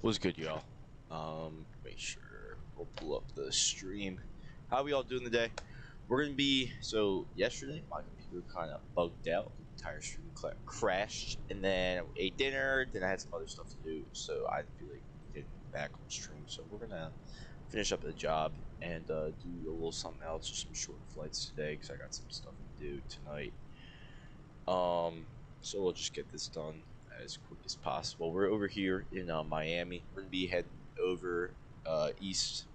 What's good, y'all? Make sure we'll pull up the stream. How we all doing today? We're gonna be yesterday my computer kind of bugged out. The entire stream crashed, and then I ate dinner. Then I had some other stuff to do, so I feel like getting back on stream. So we're gonna finish up the job and do a little something else, just some short flights today because I got some stuff to do tonight. So we'll just get this done as quick as possible. We're over here in Miami. We're gonna be heading over east,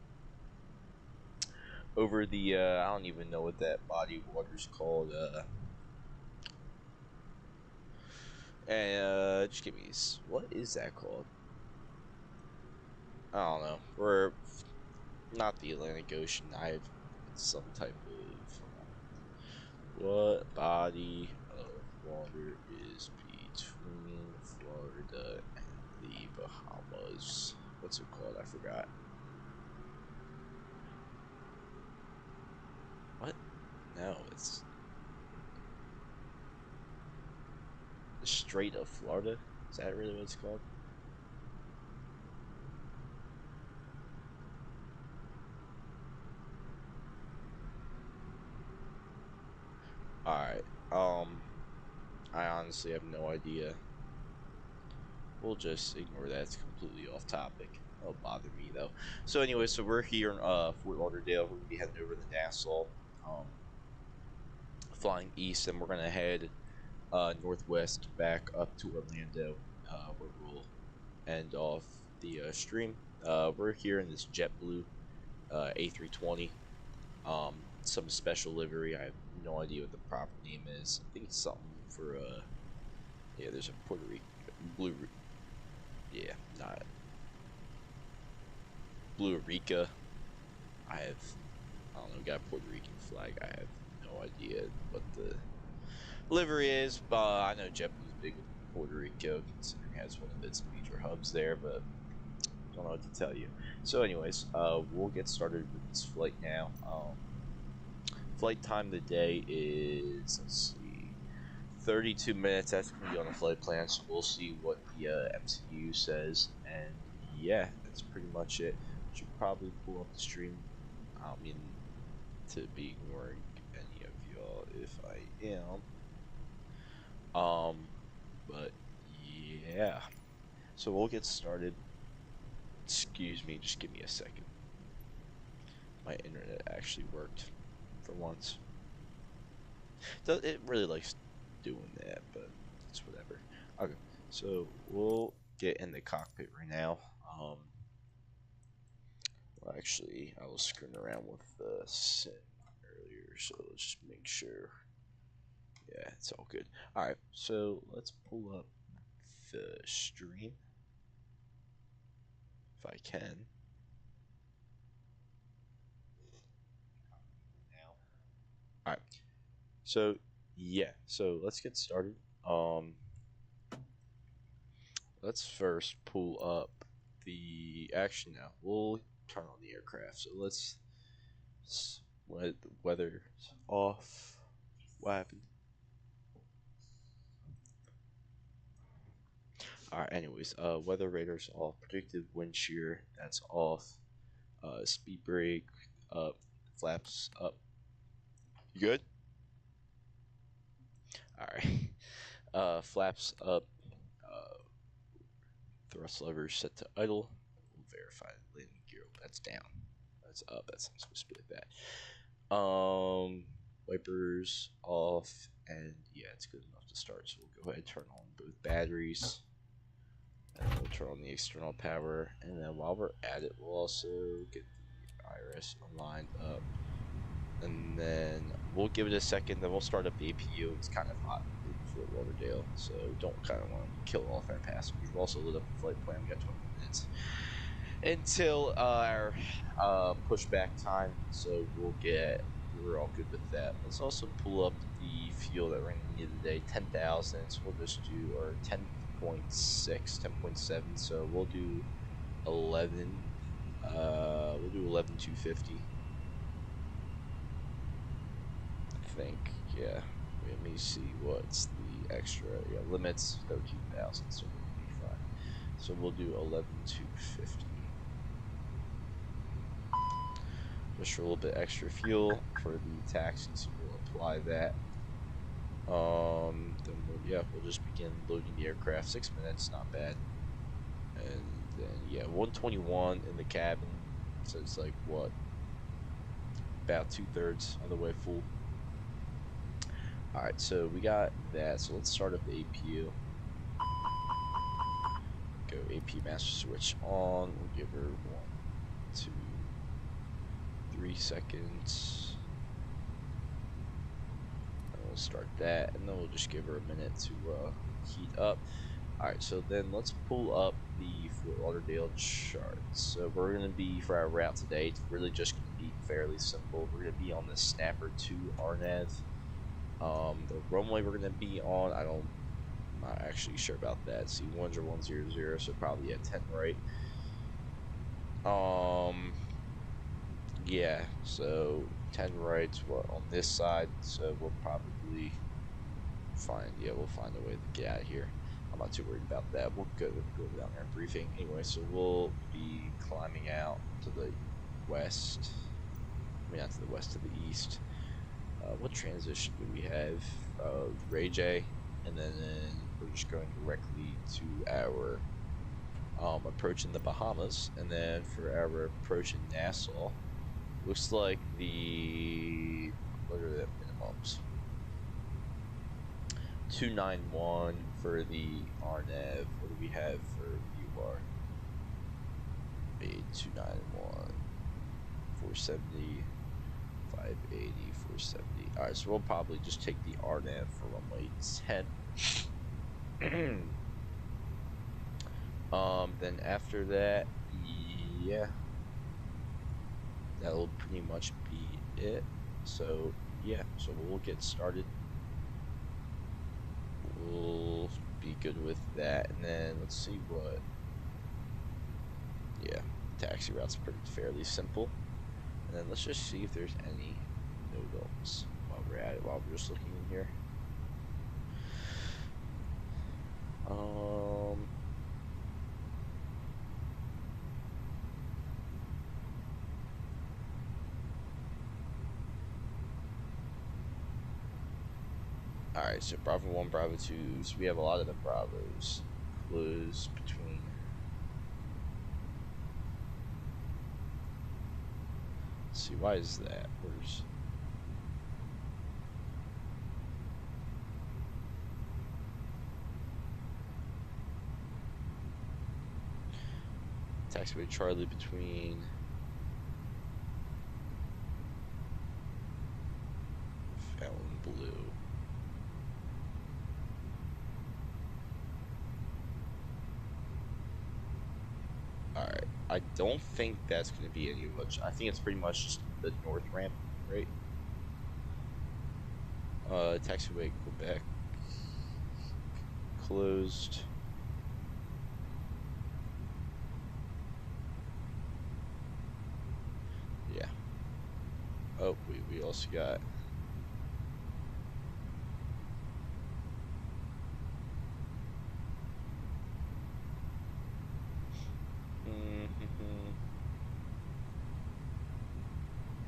over the I don't even know what that body of water is called. And just give me what is that called? I don't know. We're not the Atlantic Ocean. It's some type of what body of water is between Florida and the Bahamas? What's it called? I forgot. What? No, it's the Strait of Florida. Is that really what it's called? Alright, I honestly have no idea. We'll just ignore that, it's completely off topic. It'll bother me though. So anyway, so we're here in Fort Lauderdale. We're gonna be heading over to Nassau, flying east, and we're gonna head northwest back up to Orlando, where we'll end off the stream. We're here in this JetBlue A320. Some special livery. I have no idea what the proper name is. I think it's something for yeah, there's a Puerto Rico blue. Yeah, not Blue Rica. I don't know. Got a Puerto Rican flag. I have no idea what the livery is, but I know JetBlue's big with Puerto Rico, considering it has one of its major hubs there. But I don't know what to tell you. So, anyways, we'll get started with this flight now. Flight time today is, let's see, 32 minutes. That's going to be on the flight plan, so we'll see what the MCU says. And yeah, that's pretty much it. Should probably pull up the stream. I don't mean to be ignoring any of y'all if I am. But yeah. So we'll get started. Excuse me, just give me a second. My internet actually worked for once. It really likes doing that, but it's whatever. Okay, so we'll get in the cockpit right now. Well, actually, I was screwing around with the sim earlier, so let's just make sure. Yeah, it's all good. Alright, so let's pull up the stream if I can. Alright, so yeah, so let's get started. let's first pull up the action now. We'll turn on the aircraft. So let's let the weather's off. What happened? Alright, anyways, weather radar's off. Predicted wind shear, that's off. Speed brake up. Flaps up. You good? Alright. Flaps up. Thrust lever set to idle. We'll verify landing gear. That's down. That's up. That's not supposed to be like that. Wipers off, and yeah, it's good enough to start. So we'll go ahead and turn on both batteries, and we'll turn on the external power. And then while we're at it, we'll also get the IRS lined up, and then we'll give it a second. Then we'll start up the APU. It's kind of hot in Fort Lauderdale, so don't kind of want to kill off our passengers. We'll also lit up the flight plan. We got 20 minutes until our pushback time, so we're all good with that. Let's also pull up the fuel that we're gonna need today, 10,000. So we'll just do our 10.6, 10.7. So we'll do 11. We'll do 11,250. I think, yeah. Let me see what's the extra. Yeah, limits 13,000, so we'll be fine. So we'll do 11,250. Just for a little bit extra fuel for the taxi, so we'll apply that. Then we'll just begin loading the aircraft. 6 minutes, not bad. And then yeah, 121 in the cabin, so it's like what, about 2/3 of the way full. All right, so we got that. So let's start up the APU. Go AP master switch on. We'll give her 1, 2, 3 seconds. And we'll start that, and then we'll just give her a minute to heat up. Alright, so then let's pull up the Fort Lauderdale chart. So we're going to be, for our route today, it's really just going to be fairly simple. We're going to be on the Snapper 2 RNAV. The runway we're going to be on, I'm not actually sure about that. C1s are 100, so probably at 10 right. Yeah, so 10 right's what on this side, so we'll probably we'll find a way to get out of here. I'm not too worried about that. We'll go down there in briefing anyway. So we'll be climbing out to the west. I mean, not to the west, to the east. What transition do we have? Ray J, and then we're just going directly to our approach in the Bahamas, and then for our approach in Nassau, looks like what are the minimums? 291 for the RNAV. What do we have for UR? 291, 470, 580, 470. Alright, so we'll probably just take the RNAV for runway 10. Then after that, yeah, that'll pretty much be it. So yeah, so we'll get started. We'll be good with that, and then let's see what. Yeah, taxi route's pretty fairly simple, and then let's just see if there's any no-goes while we're at it. While we're just looking in here. Alright, so Bravo 1, Bravo 2, so we have a lot of the Bravos close between. Let's see, why is that? Where's. Taxiway Charlie between. Fountain Blue. Alright, I don't think that's going to be any much. I think it's pretty much just the north ramp, right? Taxiway Quebec closed. also got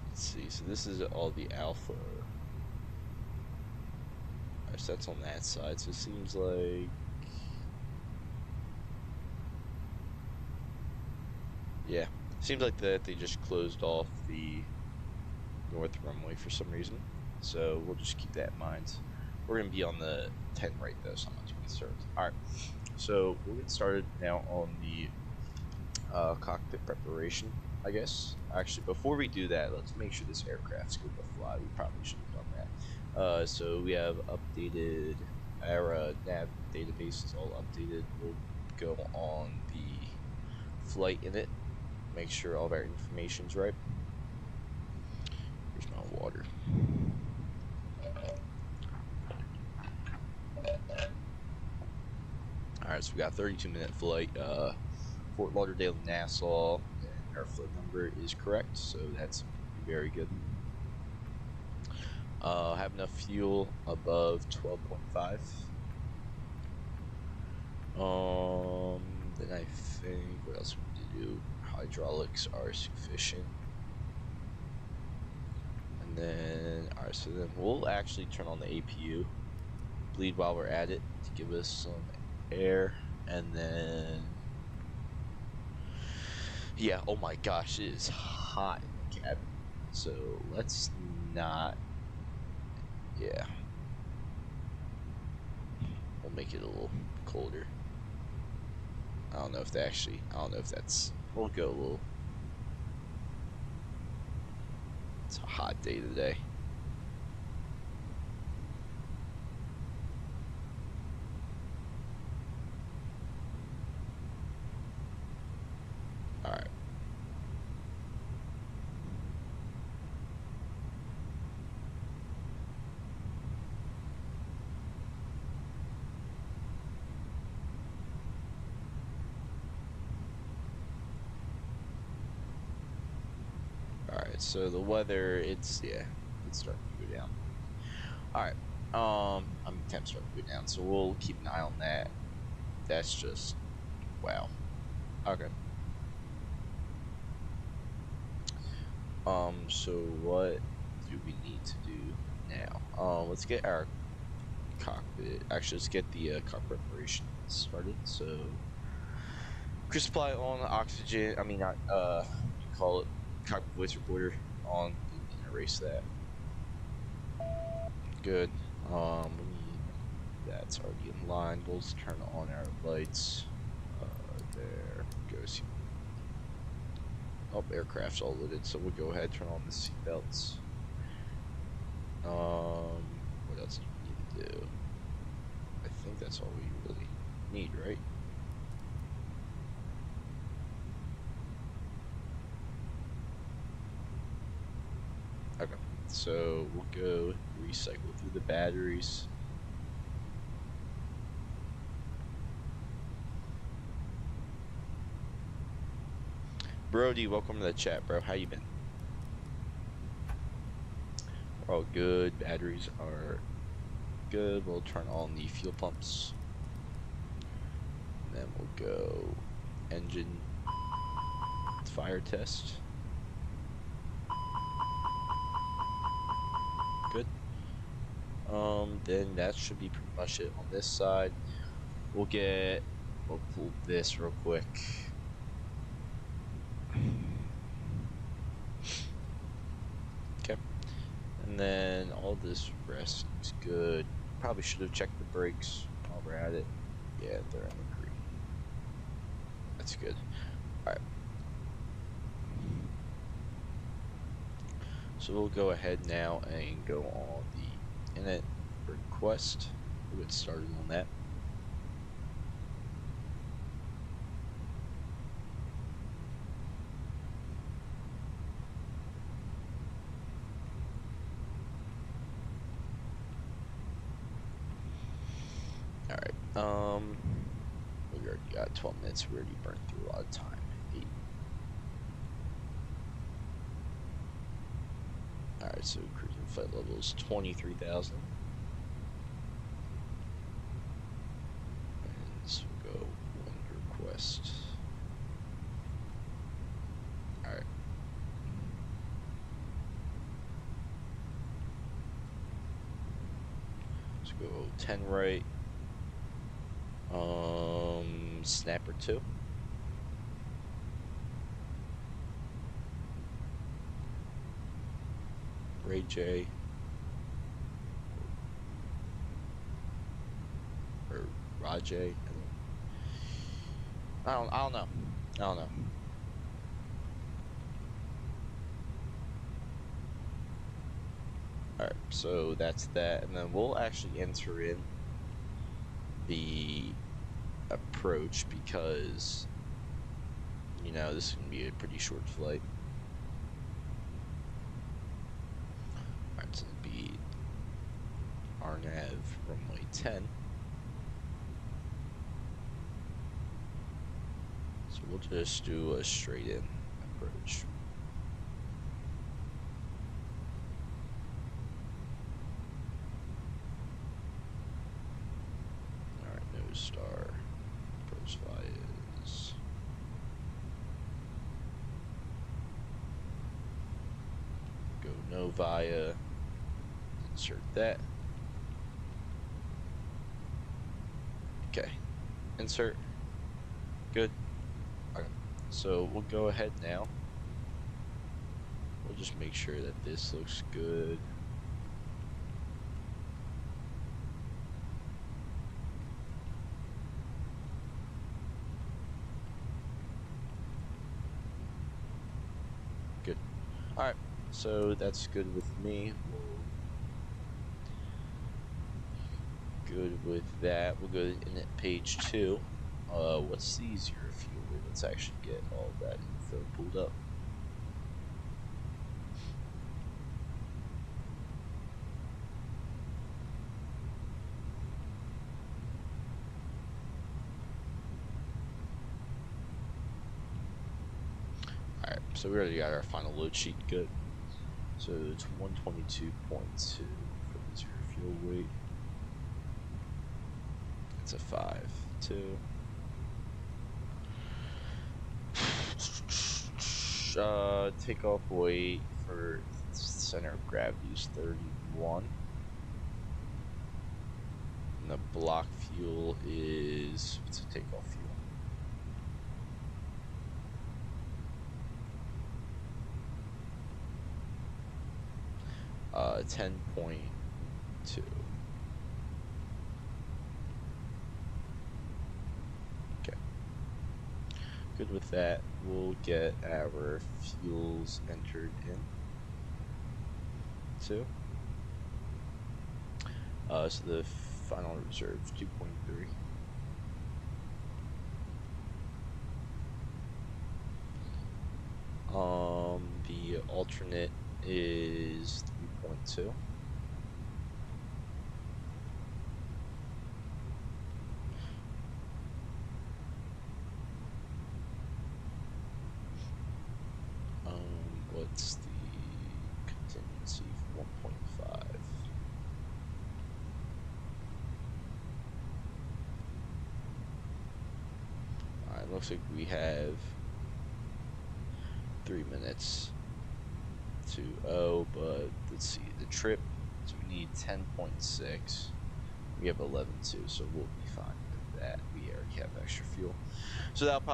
let's see, so this is all the alpha. Alright, so that's on that side, so it seems like yeah. Seems like that they just closed off the north runway for some reason. So we'll just keep that in mind. We're gonna be on the 10 right though, so I'm not too concerned. Alright. So we'll get started now on the cockpit preparation, I guess. Actually, before we do that, let's make sure this aircraft's good to fly. We probably should have done that. So we have updated our nav database is all updated. We'll go on the flight in it, make sure all of our information's right. Here's my water. Alright, so we got a 32-minute flight, Fort Lauderdale, Nassau, and our flight number is correct, so that's very good. Have enough fuel above 12.5. Then I think, what else we need to do? Hydraulics are sufficient. And then, alright, so then we'll actually turn on the APU, bleed while we're at it to give us some air, and then yeah, oh my gosh, it is hot in the cabin, so let's not, yeah, we'll make it a little colder. I don't know if they actually, I don't know if that's, we'll go a little, it's a hot day today. Alright. Alright, so the weather, it's, yeah, it's starting to go down. Alright, I mean, temps starting to go down, so we'll keep an eye on that. That's just, wow. Okay. So what do we need to do now? Let's get our cockpit, actually let's get the cockpit preparation started. So cruise supply on, oxygen, I mean not, you call it cockpit voice recorder on, and erase that. Good. That's already in line. We'll just turn on our lights. There goes. Oh, aircraft's all loaded, so we'll go ahead and turn on the seatbelts. What else do we need to do? I think that's all we really need, right? Okay, so we'll go recycle through the batteries. Brody, welcome to the chat, bro. How you been? We're all good. Batteries are good. We'll turn on the fuel pumps. And then we'll go engine fire test. Good. Then that should be pretty much it on this side. We'll pull this real quick. Okay, and then all this rest is good. Probably should have checked the brakes while we're at it. Yeah, they're in the green. That's good. Alright. So we'll go ahead now and go on the init request. We'll get started on that. We already got 12 minutes. We already burned through a lot of time. 8. Alright, so cruising Flight level is 23,000. And so we'll go wind request. Alright. Let's go 10 right. Snapper 2. Ray J. Or Rajay. I don't know. Alright, so that's that, and then we'll actually enter in the approach because, you know, this is going to be a pretty short flight. Alright, it's going to be RNAV runway 10. So we'll just do a straight in approach. Alright, nose star. Approach via is go no via. Insert that. Okay. Insert. Good. Okay. So we'll go ahead now. We'll just make sure that this looks good. Good. Alright. So that's good with me. Good with that. We'll go in at page 2. What's the easier fuel? Let's actually get all of that info pulled up. Alright, so we already got our final load sheet good. So it's 122.2 for the zero fuel weight. It's a 5.2. Takeoff weight for center of gravity is 31. And the block fuel is, what's the takeoff fuel? 10.2. Okay. Good with that. We'll get our fuels entered in. So the final reserve 2.3. The alternate is 3.2. What's the contingency for 1.5? Alright, looks like we have 3 minutes to but let's see, the trip, so we need 10.6. We have 11.2, so we'll be fine with that. We already have extra fuel. So that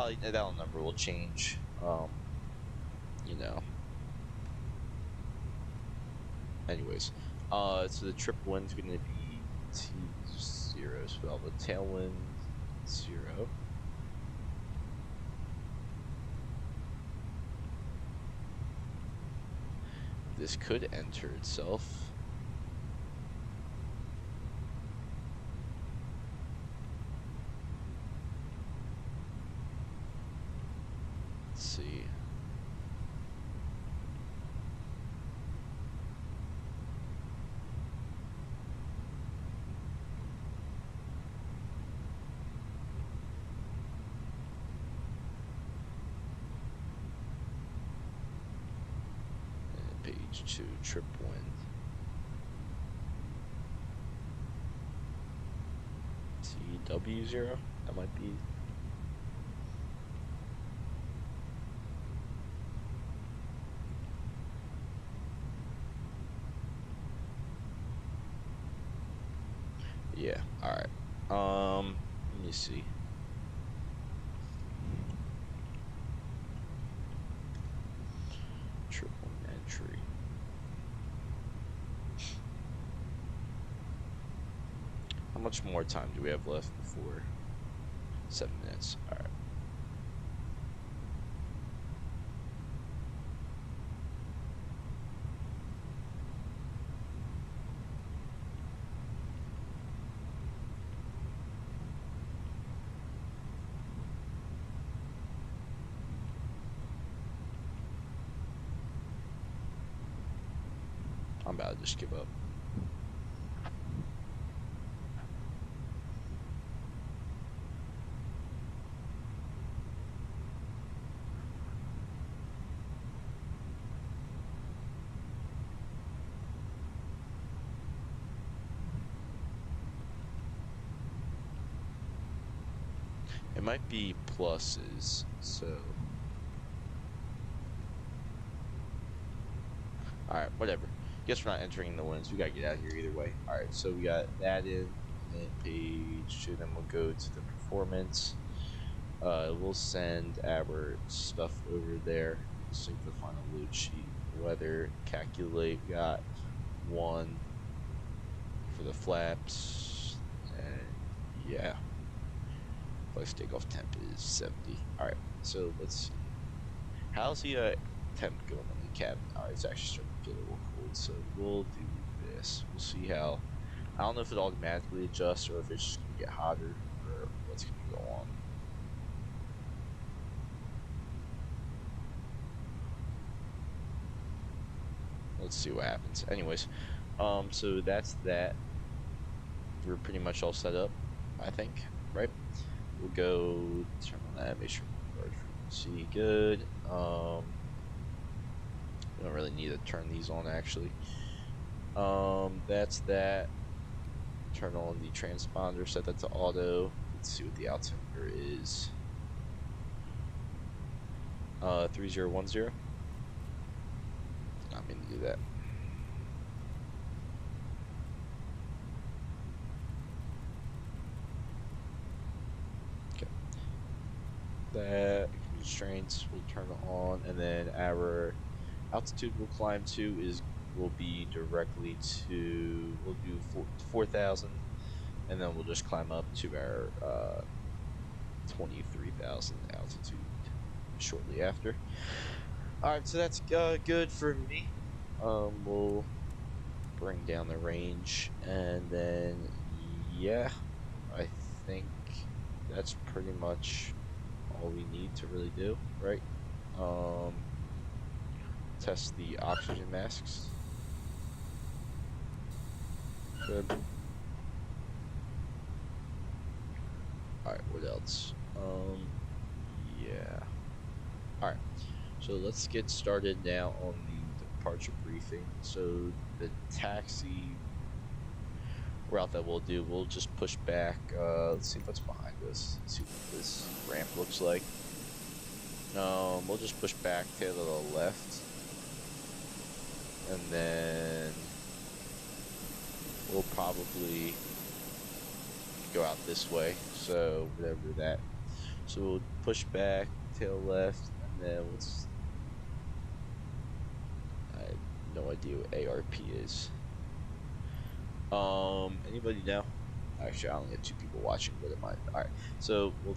number will change, you know. Anyways, so the trip wind's going to be T0, so I'll have a tailwind 0. This could enter itself. Let's see. Page 2, trip wind. be 0. That might be. Yeah. All right. Let me see. Triple entry. How much more time do we have left before 7 minutes? All right. I'm about to just give up. It might be pluses, so. Alright, whatever. Guess we're not entering the wins. We gotta get out of here either way. Alright, so we got that in, and then page 2, then we'll go to the performance. We'll send our stuff over there. Sync the final load sheet. Weather, calculate. We got 1 for the flaps, and yeah. Flex takeoff temp is 70. Alright, so let's see. How's the temp going in the cabin? Alright, it's actually starting to get a little cold, so we'll do this. We'll see how. I don't know if it automatically adjusts or if it's just going to get hotter or what's going to go on. Let's see what happens. Anyways, so that's that. We're pretty much all set up, I think, right? We'll go turn on that, make sure guard frequency good. We don't really need to turn these on actually. That's that. Turn on the transponder, set that to auto. Let's see what the altimeter is. 3010. Not mean to do that. That constraints will turn on, and then our altitude we'll climb to will be directly to, we'll do 4,000, and then we'll just climb up to our 23,000 altitude shortly after. Alright, so that's good for me. We'll bring down the range, and then yeah, I think that's pretty much all we need to really do, right? Test the oxygen masks. Good. Alright, what else? Yeah. Alright, so let's get started now on the departure briefing. So the taxi route that we'll do, we'll just push back. Let's see what's behind us. Let's see what this ramp looks like. We'll just push back to the left, and then we'll probably go out this way. So whatever that. So we'll push back, tail left, and then I have no idea what ARP is. Anybody know? Actually, I only have 2 people watching, but it might. Alright, so we'll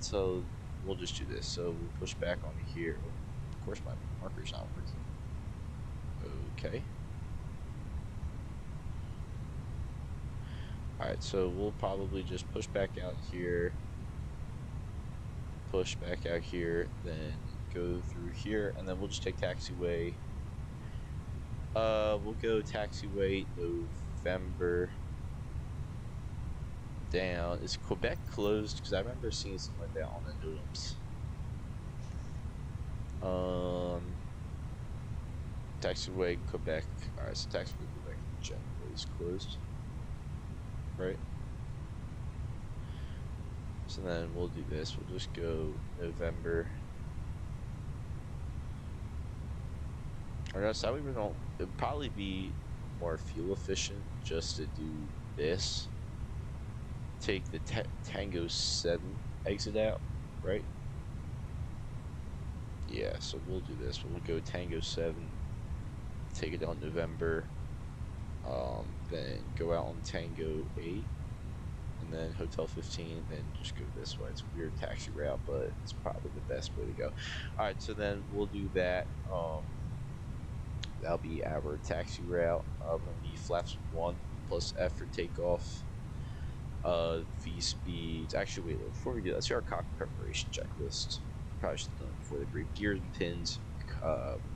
just do this. So we'll push back onto here. Of course, my marker's not working. Okay. Alright, so we'll probably just push back out here. Push back out here, then go through here, and then we'll just take taxiway. We'll go taxiway November down. Is Quebec closed? Because I remember seeing something like that on the notes. Taxiway Quebec. Alright, so taxiway Quebec generally is closed. Right? So then we'll do this. We'll just go November. Or no, so we don't. It'd probably be more fuel efficient just to do this. Take the Tango 7 exit out, right? Yeah, so we'll do this. We'll go Tango 7, take it on November, then go out on Tango 8, and then Hotel 15, then just go this way. It's a weird taxi route, but it's probably the best way to go. Alright, so then we'll do that. That'll be our taxi route. We'll need flaps 1 plus F for takeoff. V speeds. Actually, wait, before we do that, let's see our cockpit preparation checklist. Probably should have done it before the brief. Gears and pins,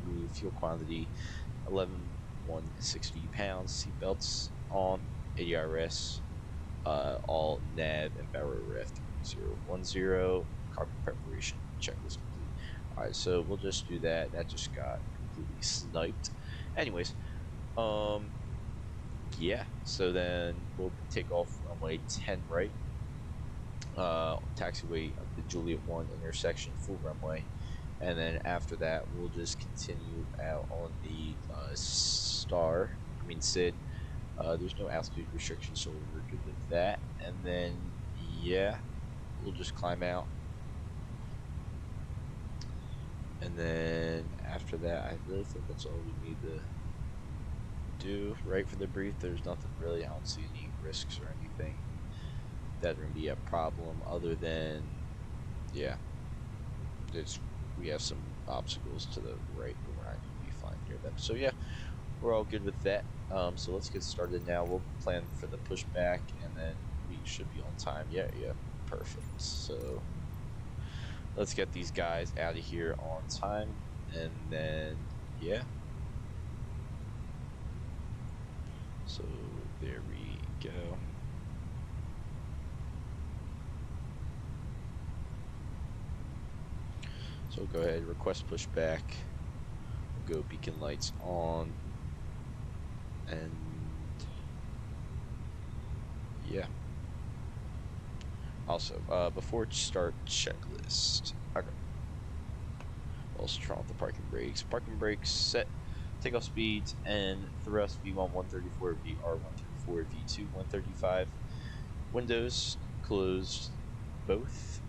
remove fuel quantity, 11,160 pounds, seatbelts on, ADRS, all nav and barrel ref 3010, cockpit preparation checklist complete. Alright, so we'll just do that. That just got completely sniped. Anyways, yeah, so then we'll take off runway 10 right, taxiway of the Juliet 1 intersection, full runway, and then after that we'll just continue out on the Sid. There's no altitude restriction, so we're good with that. And then yeah, we'll just climb out, and then after that I really think that's all we need to do right for the brief. There's nothing really, I don't see any risks or anything that would be a problem, other than yeah, we have some obstacles to the right, but we're not going to be fine near them. So yeah, we're all good with that. So let's get started now. We'll plan for the pushback, and then we should be on time. Yeah, perfect. So let's get these guys out of here on time, and then yeah. So there we go. So go ahead, request pushback. We'll go beacon lights on, and yeah. Also, before start checklist. Okay. Also turn off the parking brakes. Parking brakes set. Takeoff speeds and thrust V1 134, VR 134, V2 135. Windows closed both.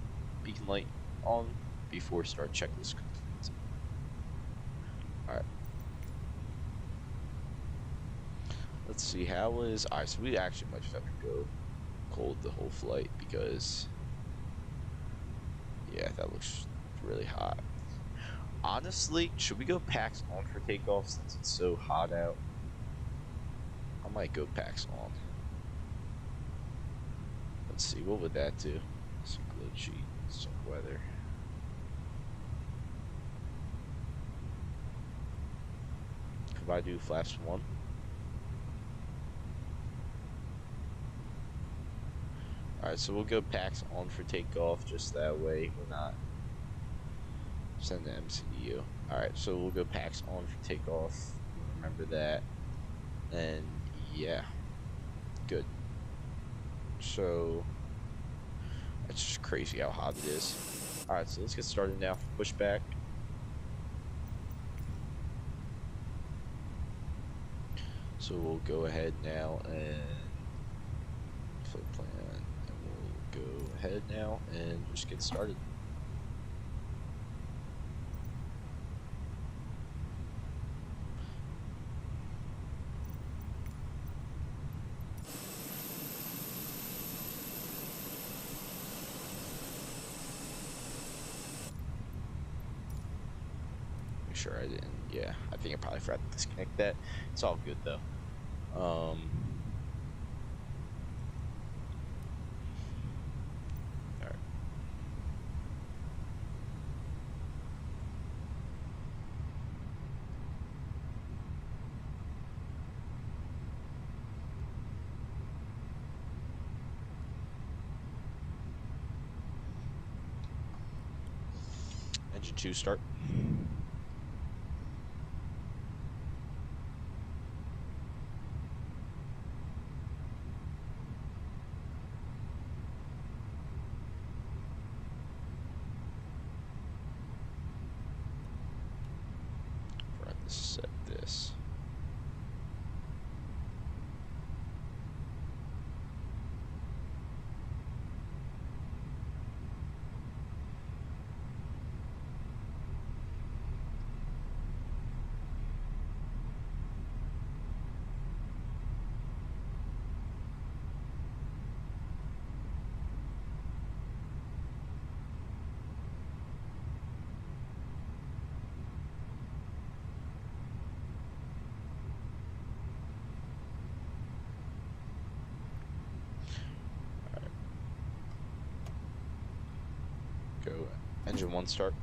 Beacon light on before start checklist complete. Alright. Let's see, how is... Alright, so we actually might just have to go cold the whole flight because... yeah, that looks really hot. Honestly, should we go packs on for takeoff since it's so hot out? I might go packs on. Let's see, what would that do? Some glow sheet, some weather. Could I do flaps 1? Alright, so we'll go packs on for takeoff, just that way we're not send the MCDU. Alright, so we'll go packs on for takeoff. Remember that. And yeah. Good. So it's just crazy how hot it is. Alright, so let's get started now for pushback. So we'll go ahead now and flight plan, and we'll go ahead now and just get started. Sure I didn't. Yeah, I think I probably forgot to disconnect that. It's all good though. All right. Engine 2 start. Go engine 1 start.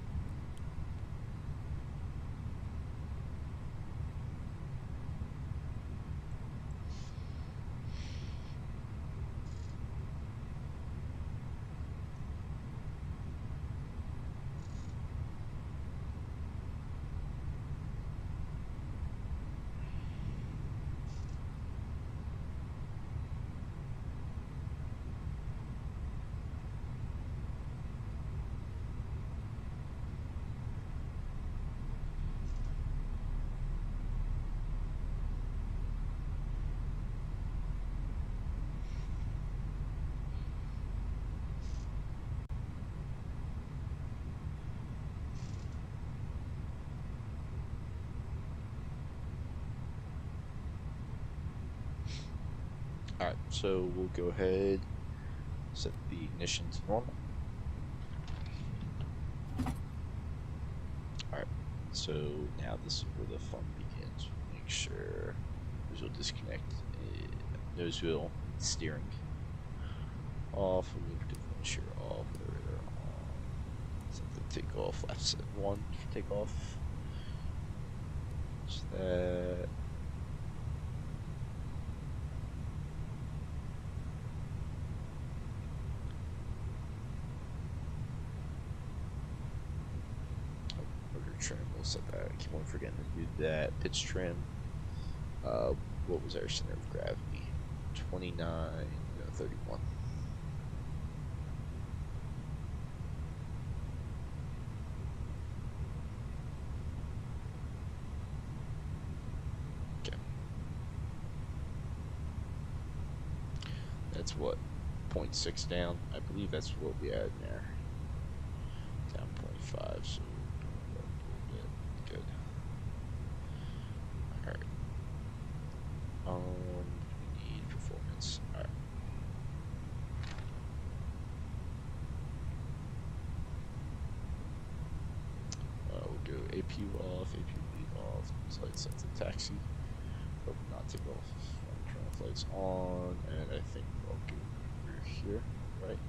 Alright, so we'll go ahead, set the ignition to normal. Alright, so now this is where the fun begins. Make sure nose wheel disconnect, nose wheel, steering off, differential off, radar on, set the takeoff, left set 1 for takeoff. Just that. Trim, we'll set that. I keep on forgetting to do that. Pitch trim. What was our center of gravity? 29, no, 31. Okay. That's what? 0.6 down. I believe that's what we had in there. Down 0.5, so good. Alright. We need performance. Alright. We'll go APU off, APU lead off, flight set to taxi. Hope not take off. Turn the flights on, and I think I'll go over here, right?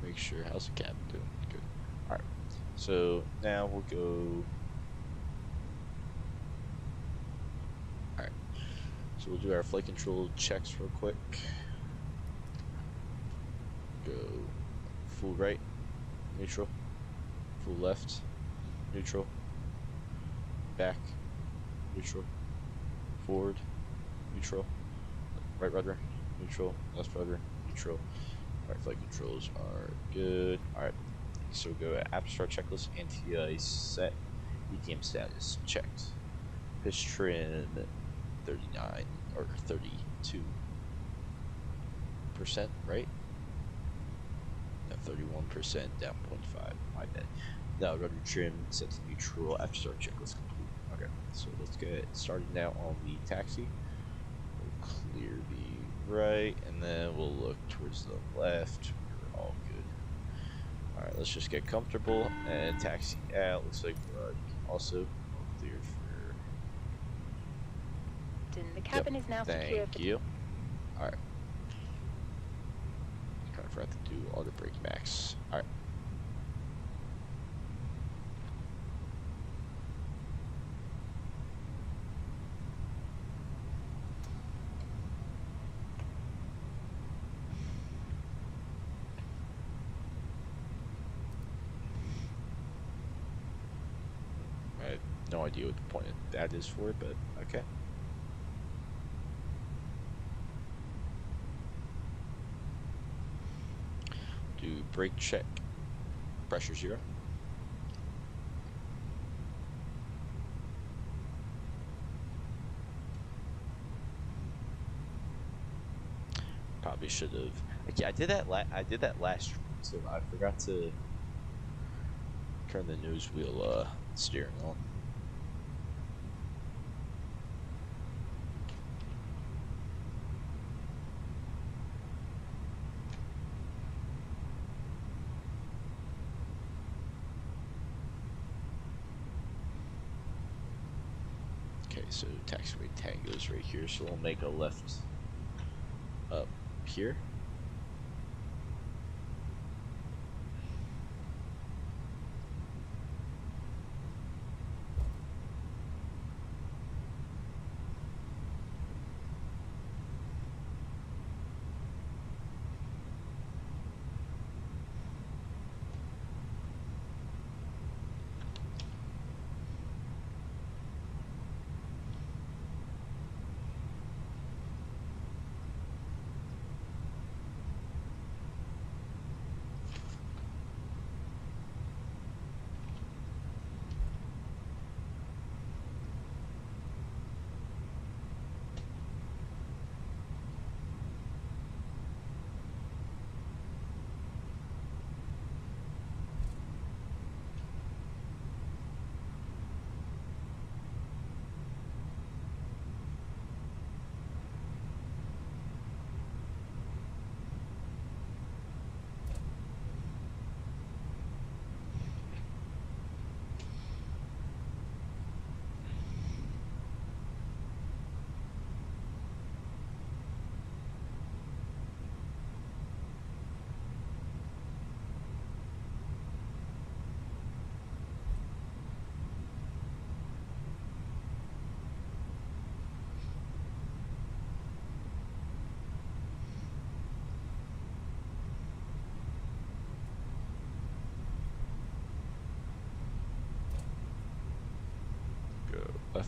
Make sure, how's the cabin doing? Good. Alright. So now we'll go. Alright. So we'll do our flight control checks real quick. Go full right, neutral, full left, neutral, back, neutral, forward, neutral, right rudder, neutral, left rudder, neutral. Alright, flight controls are good. Alright. So go at after start checklist, anti-ice set, ETM status checked. Pitch trim 39 or 32%, right? No, 31%, down 0.5. My bad. Now rudder trim set to neutral, after start checklist complete. Okay, so let's get started now on the taxi. We'll clear the right, and then we'll look towards the left. We're all good. Alright, let's just get comfortable and taxi out. Looks like we're already also clear for. The cabin is now secure. Thank you. Alright. Kind of forgot to do auto brake max. Alright. No idea what the point of that is for, but okay. Do brake check, pressure 0. Probably should have. Okay, I did that last stream, so I forgot to turn the nose wheel steering on. Okay, so taxiway Tango's right here, so we'll make a left up here.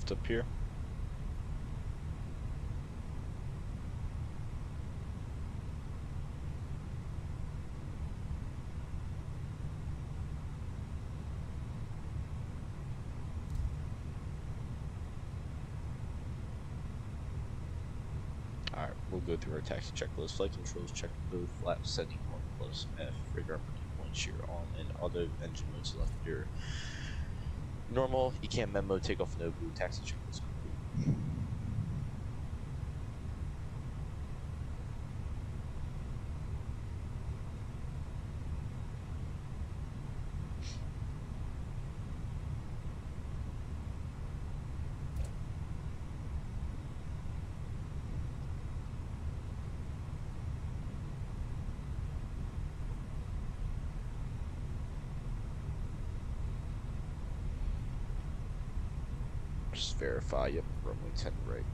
left up here. Alright, we'll go through our taxi checklist. Flight controls check both flaps setting 1 plus F, radar point shear on, and auto engine mode selector. Normal, ECAM memo, takeoff no blue, taxi checklist complete. Just verify, yep, runway 10 right.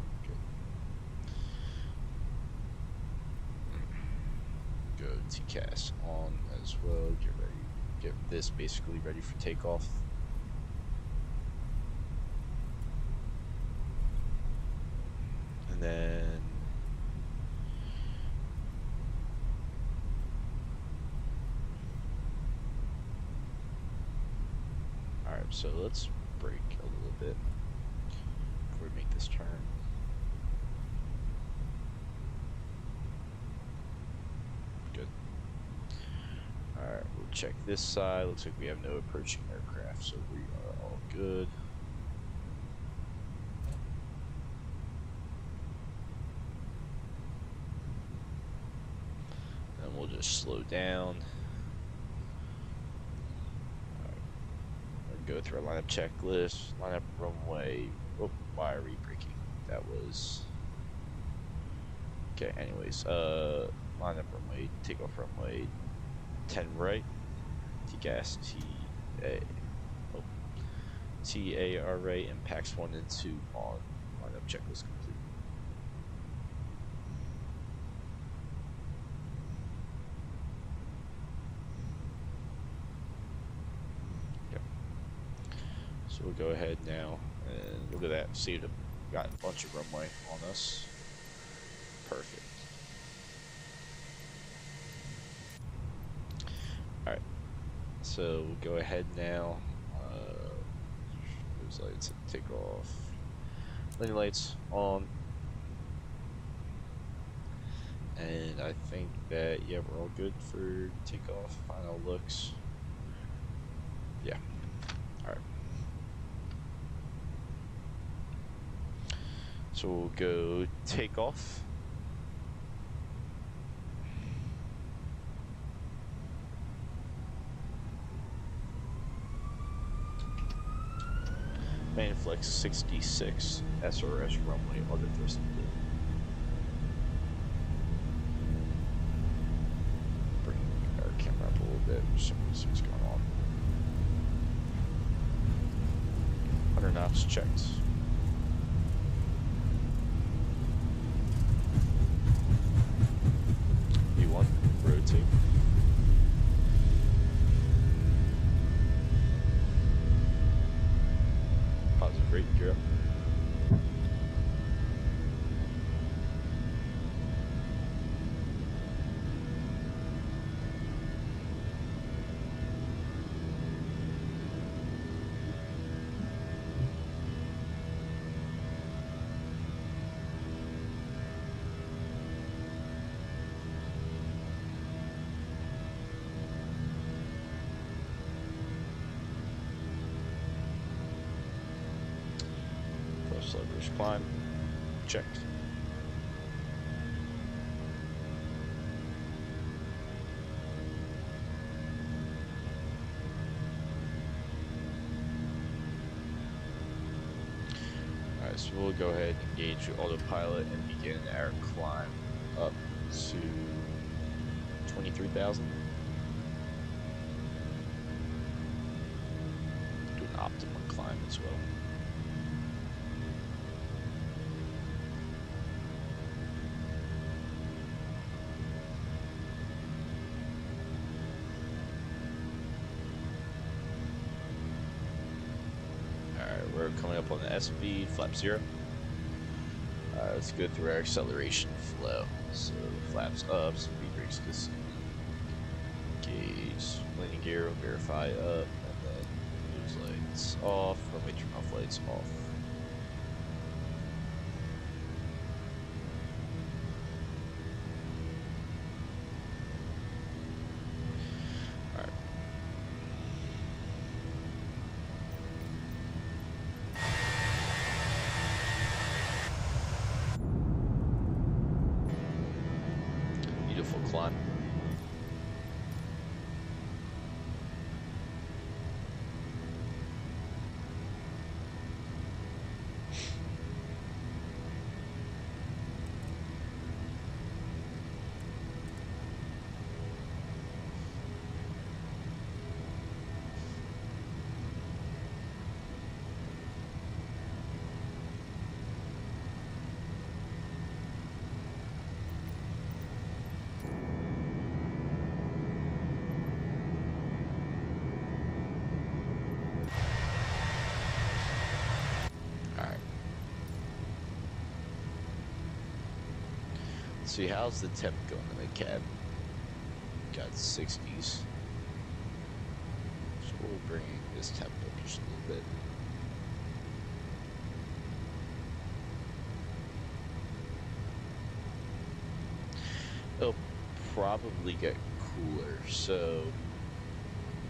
Good. Go TCAS on as well. Get ready. Get this basically ready for takeoff. And then alright, so let's brake a little bit before we make this turn. Good. Alright, we'll check this side. Looks like we have no approaching aircraft, so we are all good. And we'll just slow down. Go through our lineup checklist, lineup runway. Oh, why are we braking? That was okay. Anyways, lineup runway, takeoff runway 10 right, TCAS TAR right, and packs 1 and 2 on. Lineup checklist complete. So we'll go ahead now and look at that. See, we've got a bunch of runway on us. Perfect. Alright. So we'll go ahead now. Those lights take off. Landing lights on. And I think that, yeah, we're all good for takeoff. Final looks. Yeah. Alright. So we'll go takeoff. Main flex 66 SRS runway auto thrust blue. Bring our camera up a little bit. Some things going on. 100 knots checked. V1, rotate. Positive rate, gear up. Leverage climb, checked. Alright, so we'll go ahead and engage autopilot and begin our climb up to 23,000. Do an optimum climb as well. Alright, coming up on the S speed, flap 0. Let's go through our acceleration flow. So flaps up, speed brakes to gauge, landing gear, verify up, and then nose lights off, runway turn off lights off. Alright. Beautiful climb. See, how's the temp going in the cab? Got 60s. So we'll bring this temp up just a little bit. It'll probably get cooler, so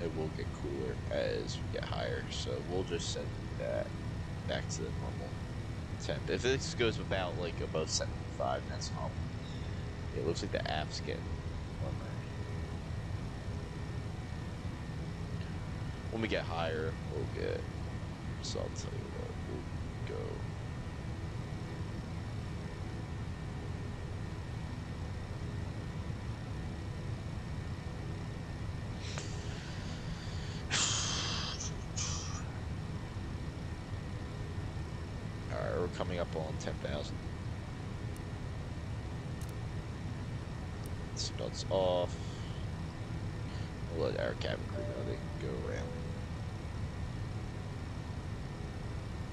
it will get cooler as we get higher. So we'll just send that back to the normal temp. If this goes about like above 75, that's normal. It looks like the app's getting warmer. When we get higher, we'll get. So I'll tell you what, we'll go. Alright, we're coming up on 10,000. Seatbelts off. We'll let our cabin crew know they can go around.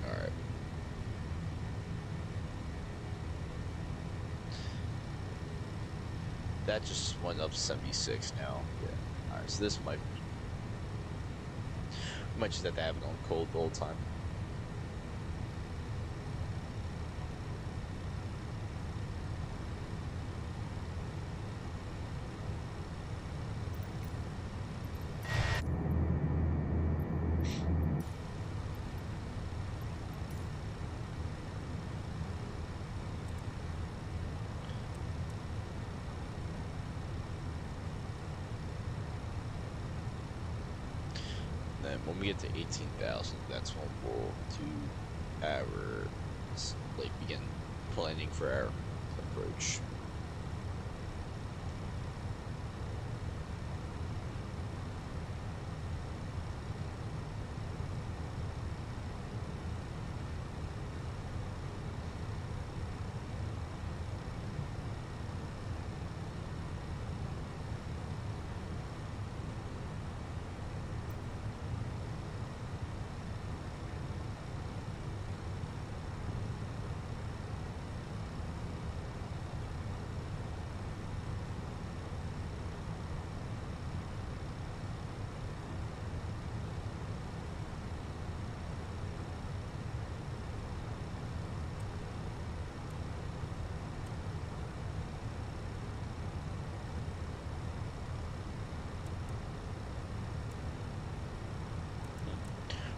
Alright. That just went up 76 now. Yeah. Alright, so this might just have to have it on cold the whole time. When we get to 18,000, that's when we'll do our, like, begin planning for our approach.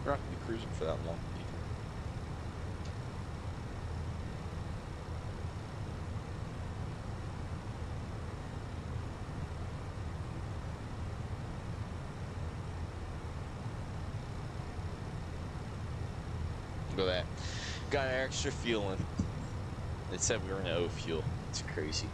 We're not going to be cruising for that long. Look at that. Got an extra fuel in. It said we were in O fuel. It's crazy.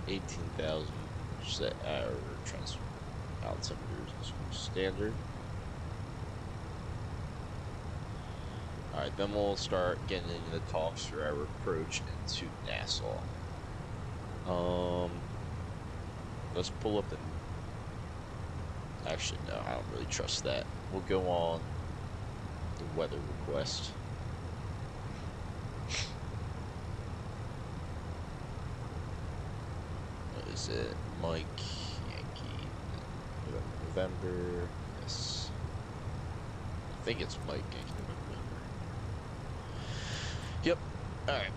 Alright, 18,000 set our transfer altimeters to standard. Alright, then we'll start getting into the talks for our approach into Nassau. Let's pull up the... Actually, no, I don't really trust that. We'll go on the weather request. What is it? Mike, Yankee, November, yes. I think it's Mike, Yankee, November. Yep, alright.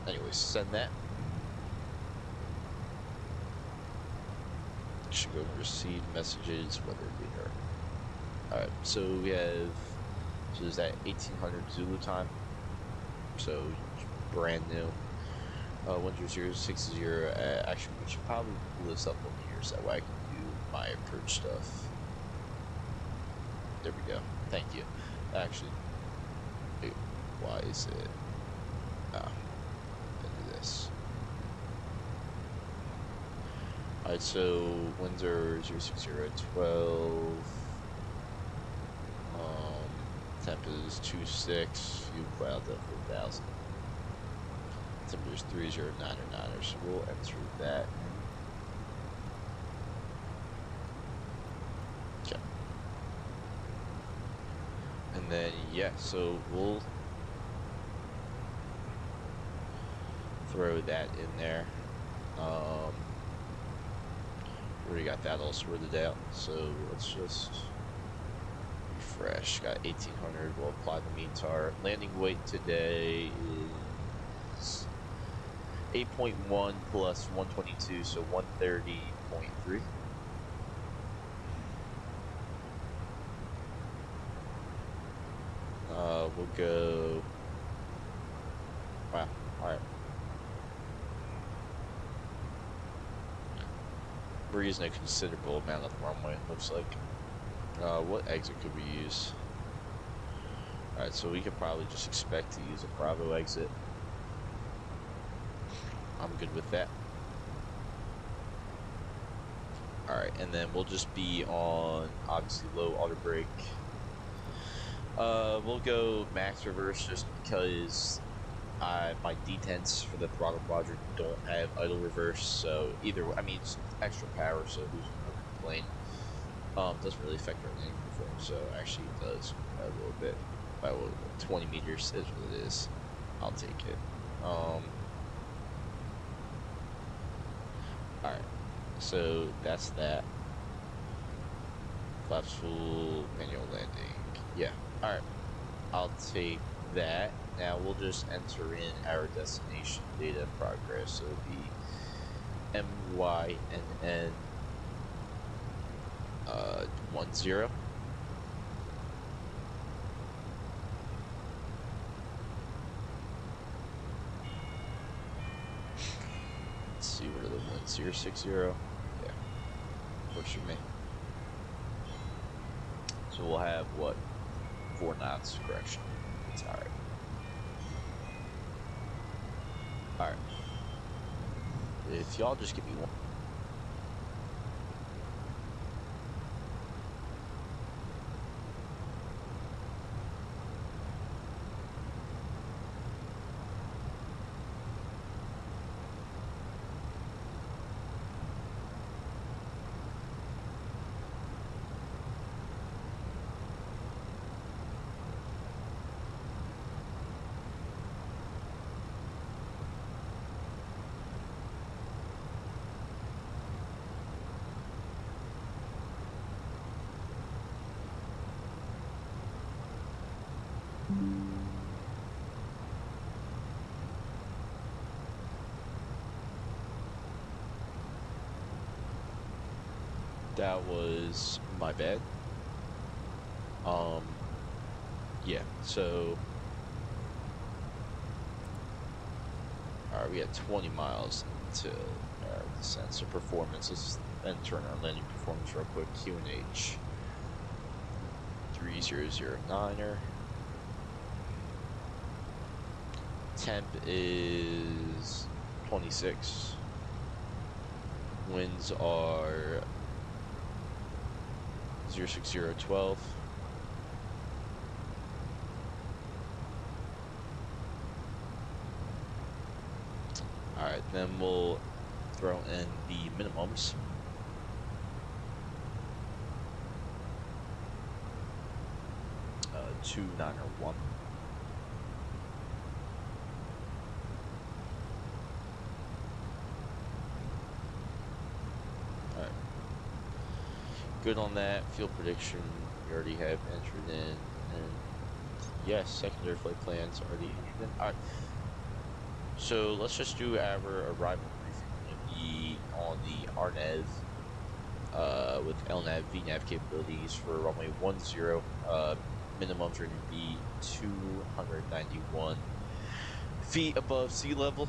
Anyways, send that. Should go receive messages, weather leader. Alright, so we have, so is that 1800 Zulu time? So, brand new. 10060, actually we should probably pull this up on here so that way I can do my approach stuff. There we go, thank you. Actually, wait, why is it, into this. Alright, so Windsor 060 at 12. Temp is 26, view cloud at 4,000. Temperature is 309 or 9, so we'll enter that. Okay. And then, yeah, so we'll throw that in there. Already got that all sorted out, so let's just refresh. Got 1800. We'll apply the METAR. Landing weight today is 8.1 plus 122, so 130.3. We'll go. Wow. All right. We're using a considerable amount of the runway, it looks like. What exit could we use? Alright, so we could probably just expect to use a Bravo exit. I'm good with that. Alright, and then we'll just be on, obviously, low auto brake. We'll go max reverse just because my detents for the throttle quadrant don't have idle reverse, so either way, I mean, it's extra power, so who's gonna complain? Doesn't really affect our landing performance, so actually it does a little bit. By 20 meters is what it is. I'll take it. Alright, so that's that. Flaps full, manual landing. Yeah, alright. I'll take that. Now we'll just enter in our destination data progress. So the MYNN 10. Let's see, what are the 1060? Yeah, works for me. So we'll have what? 4 knots correction. It's alright. Alright. If y'all just give me one. That was my bad. Yeah, so alright, we had 20 miles until our descent. So performance, let's enter our landing performance real quick. QNH 3009er. Temp is 26. Winds are 06012. Alright, then we'll throw in the minimums. Two 901. Alright. Good on that. Field prediction we already have entered in. And yes, secondary flight plans already entered in. Alright. So let's just do our arrival briefing on the RNAV with LNAV, VNAV capabilities for runway 10. Minimums are going to be 291 feet above sea level.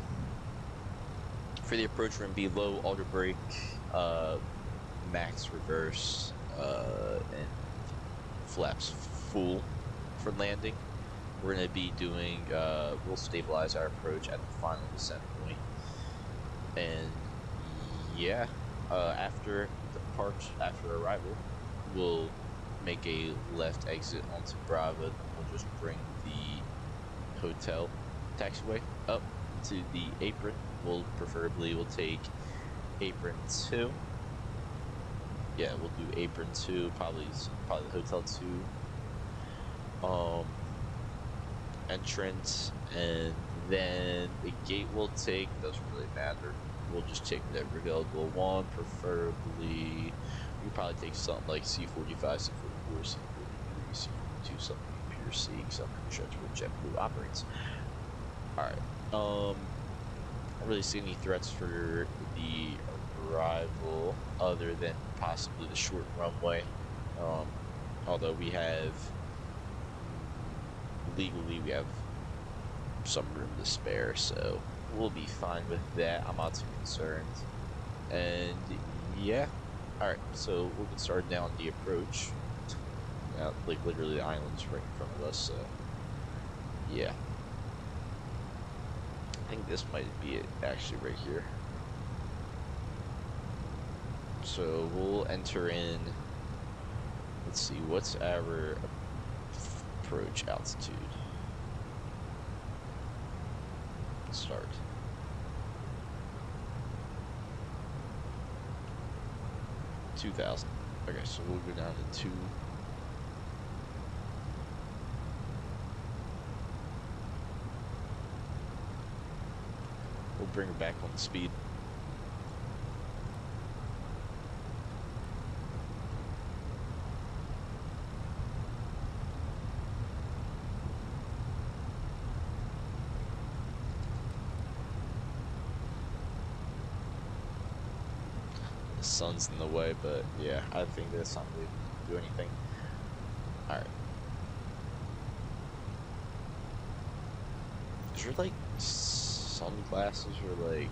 For the approach, we're going to be low alder brake, max reverse, and flaps full for landing. We're going to be doing, we'll stabilize our approach at the final descent point. And yeah, after arrival, we'll make a left exit onto Bravo. Then we'll just bring the hotel taxiway up to the apron. We'll take apron 2. Yeah, we'll do apron 2, probably the hotel 2 entrance, and then the gate we'll take, doesn't really matter. We'll just take whatever available one, preferably. We probably take something like C45, C44, C43, C42, something pure C, something stretch where JetBlue operates. Alright, I don't really see any threats for the arrival other than possibly the short runway. Although we have, legally, we have some room to spare, so we'll be fine with that. I'm not too concerned. And yeah. Alright, so we'll get started now on the approach. Now, like, literally the island's right in front of us, so yeah. I think this might be it, actually, right here. So we'll enter in, let's see, what's our approach altitude? Start. $2,000. Okay, so we'll go down to 2. We'll bring it back on the speed. The sun's in the way, but yeah, I think that's not really do anything. Alright. Is there like sunglasses or like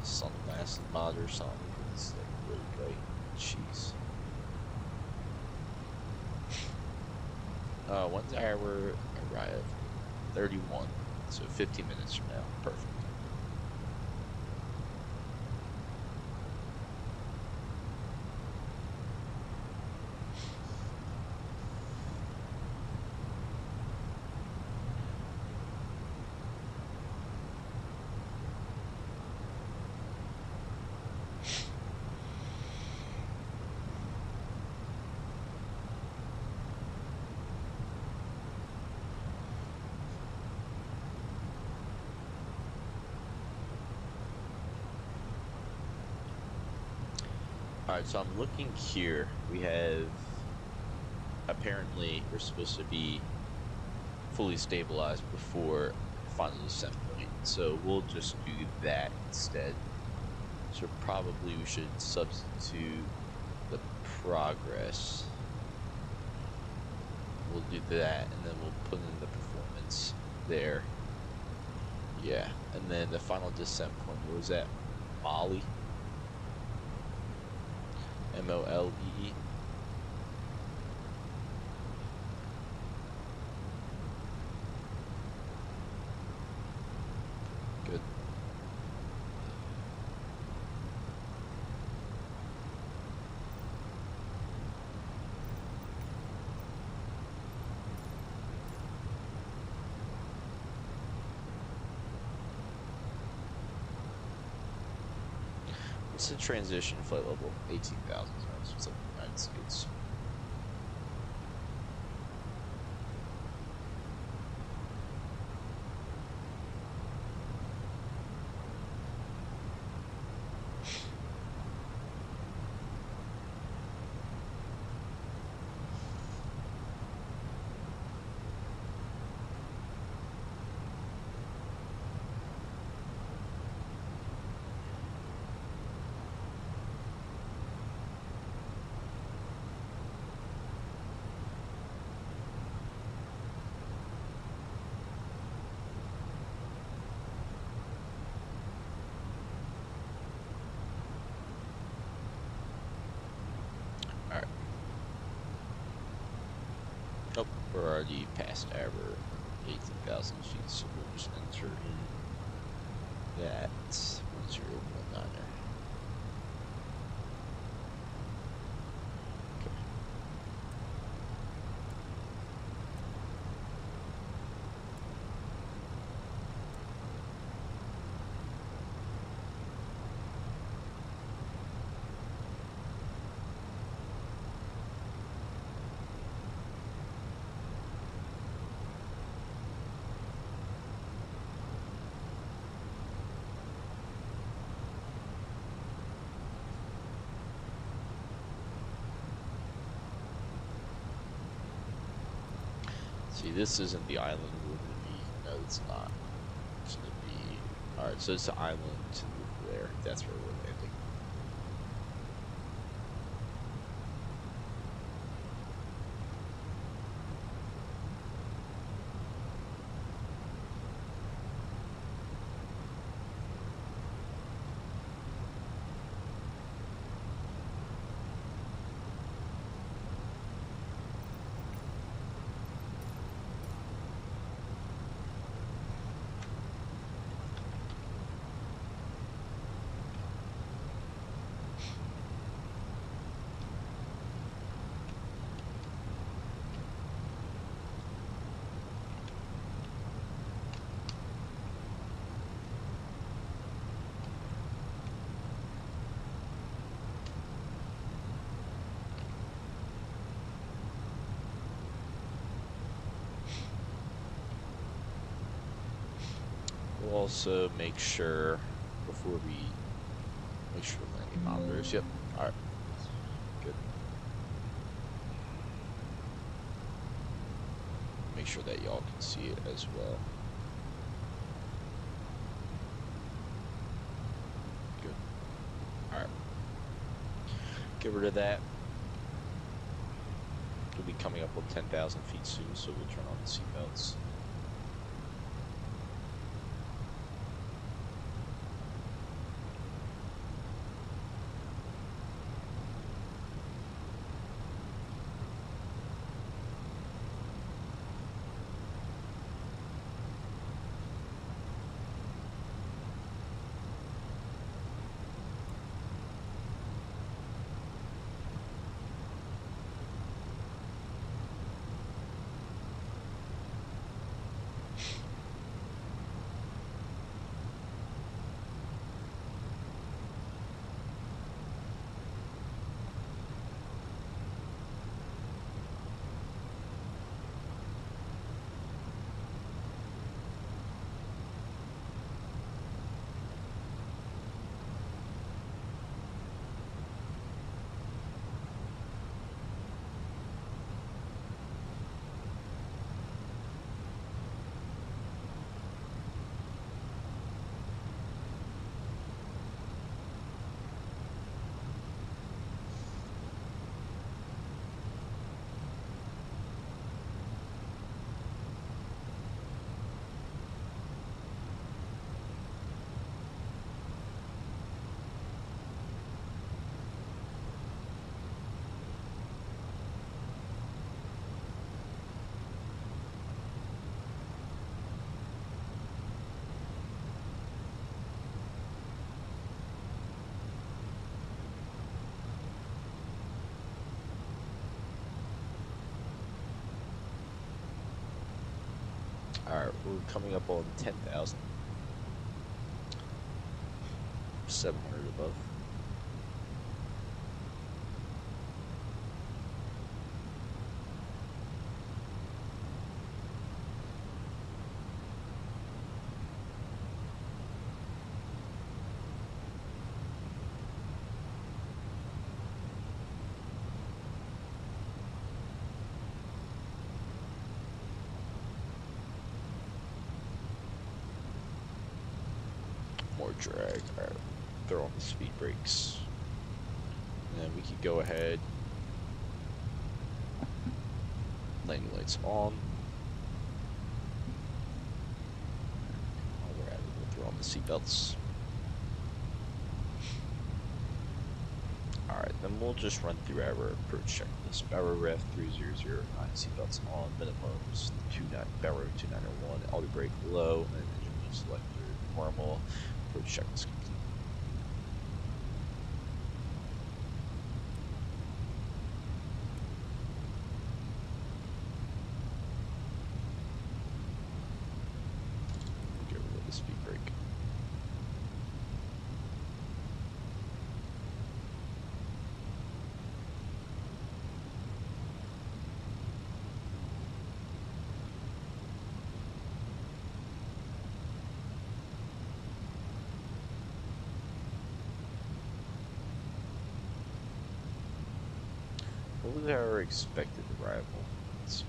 sunglasses mod or something? It's like really bright. Jeez. When's our arrive? 31. So 15 minutes from now. Perfect. Alright, so I'm looking here. We have, apparently, we're supposed to be fully stabilized before final descent point. So we'll just do that instead. So probably we should substitute the progress. We'll do that, and then we'll put in the performance there. Yeah, and then the final descent point, what was that? Molly? M-O-L-E-E. Good. What's the transition flight level? 18,000. It's like the United States. Alright. Nope, we're already past our 18,000 feet, so we'll just enter in that 1019. See, this isn't the island we're going to be. No, it's not. It's going to be... Alright, so it's the island there. That's where we're landing. We'll also make sure before we make sure landing monitors. Yep. All right. Good. Make sure that y'all can see it as well. Good. All right. Get rid of that. We'll be coming up on 10,000 feet soon, so we'll turn on the seatbelts. Alright, we're coming up on 10,000. 700 above. drag. Alright, throw on the speed brakes. And then we can go ahead. Landing lights on. While we're at it, we'll throw on the seatbelts. Alright, then we'll just run through our approach checklist. Barrow ref 3009, seatbelts on, minimums 29, Barrow 2901, auto brake low, and engine mode selector normal. Approach checklist complete. Get rid of the speed brake. What was our expected arrival? Let's see.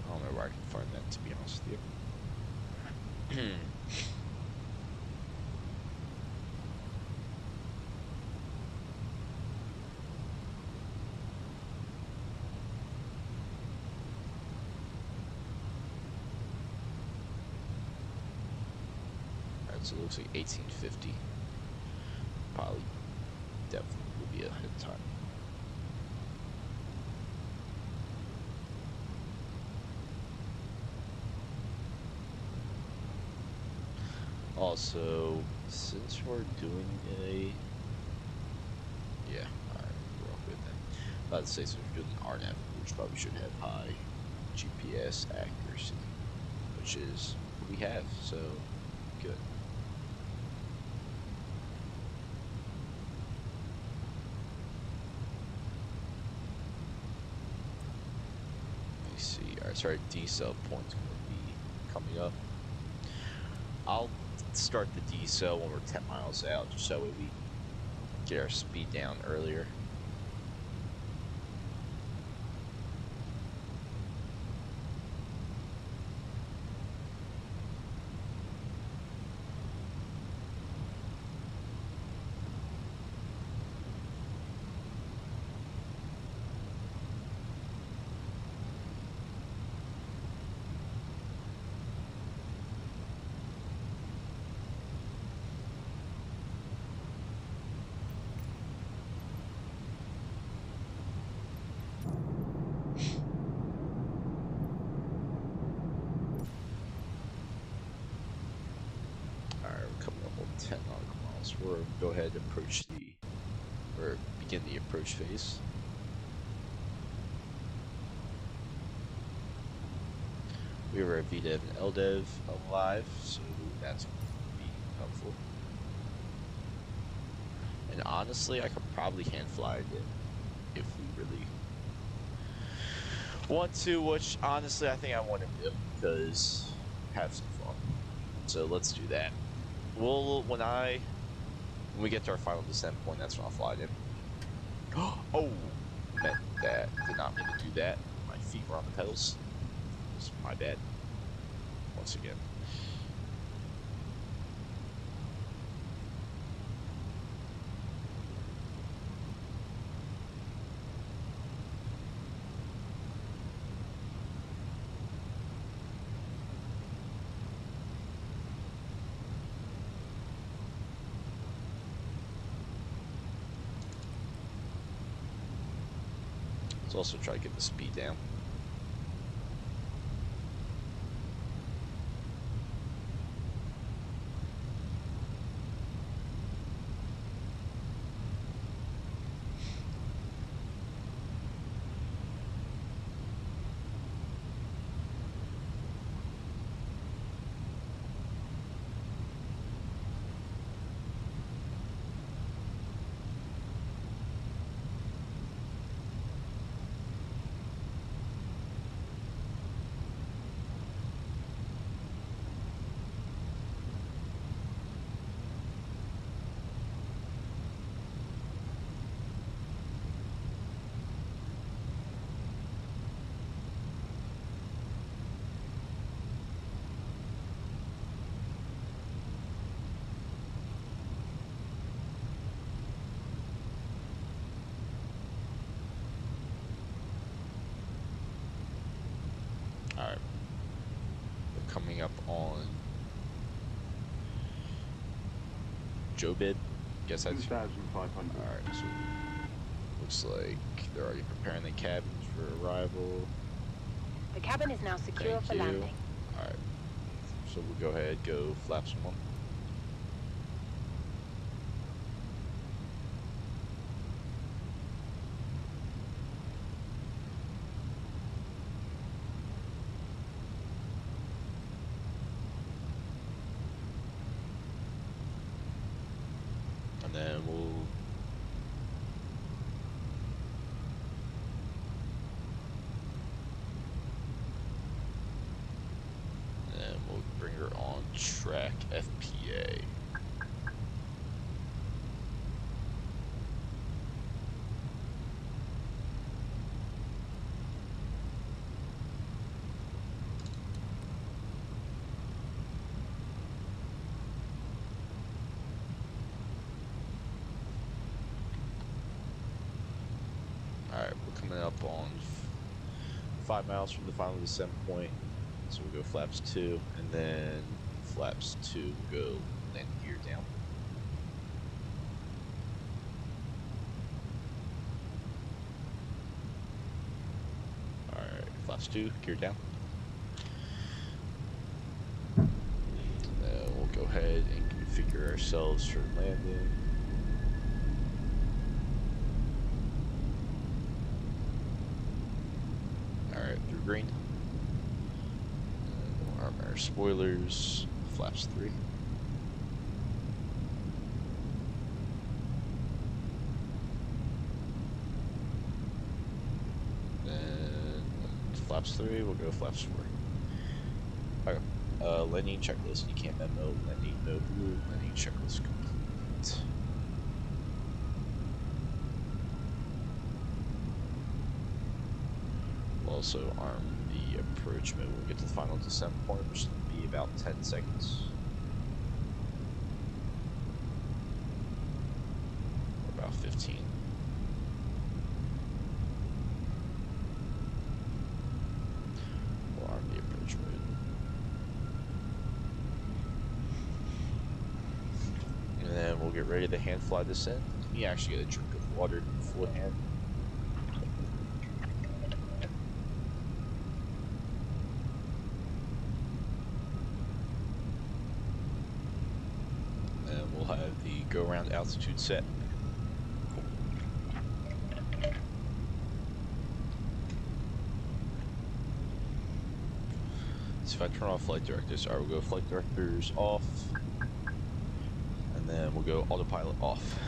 I don't know where I can find that, to be honest with you. So it looks like 1850. Probably, definitely will be ahead of time. Also, since we're doing a, yeah, alright, we're all good then. About to say, since we're doing an RNAV, which probably should have high GPS accuracy, which is what we have, so good. Alright, so our decel point's going to be coming up. I'll start the decel when we're 10 miles out, just so we get our speed down earlier. Or go ahead and approach or begin the approach phase. We have our VDEV and LDEV alive, so that's going to be helpful. And honestly, I could probably hand fly it if we really want to, which honestly I think I want to do, because have some fun. So let's do that. We'll, when we get to our final descent point, that's when I'll fly it in. Oh, meant that. Did not mean to do that. My feet were on the pedals. It's my bad. Once again. Let's also try to get the speed down. coming up on Jobib. Guess that's 2,500. alright, so looks like they're already preparing the cabins for arrival. The cabin is now secure Thank for you. landing. Alright. So we'll go ahead, go flaps 1. And then we'll bring her on track FPA. Alright, we're coming up on 5 miles from the final descent point. So we'll go flaps 2, and then flaps 2 will go landing gear down. Alright, flaps 2, gear down. We'll go ahead and configure ourselves for landing. Alright, through green. We'll arm our spoilers, flaps 3. Then flaps 3, we'll go flaps 4. Okay. Landing checklist, you can't memo, landing no blue, landing checklist complete. We'll also arm the approach mode. We'll get to the final descent point, which will be about 10 seconds. Or about 15. We'll arm the approach mode. And then we'll get ready to hand fly this in. You actually get a drink of water beforehand. And we'll have the go around altitude set. So if I turn off flight directors, alright, we'll go flight directors off. And then we'll go autopilot off.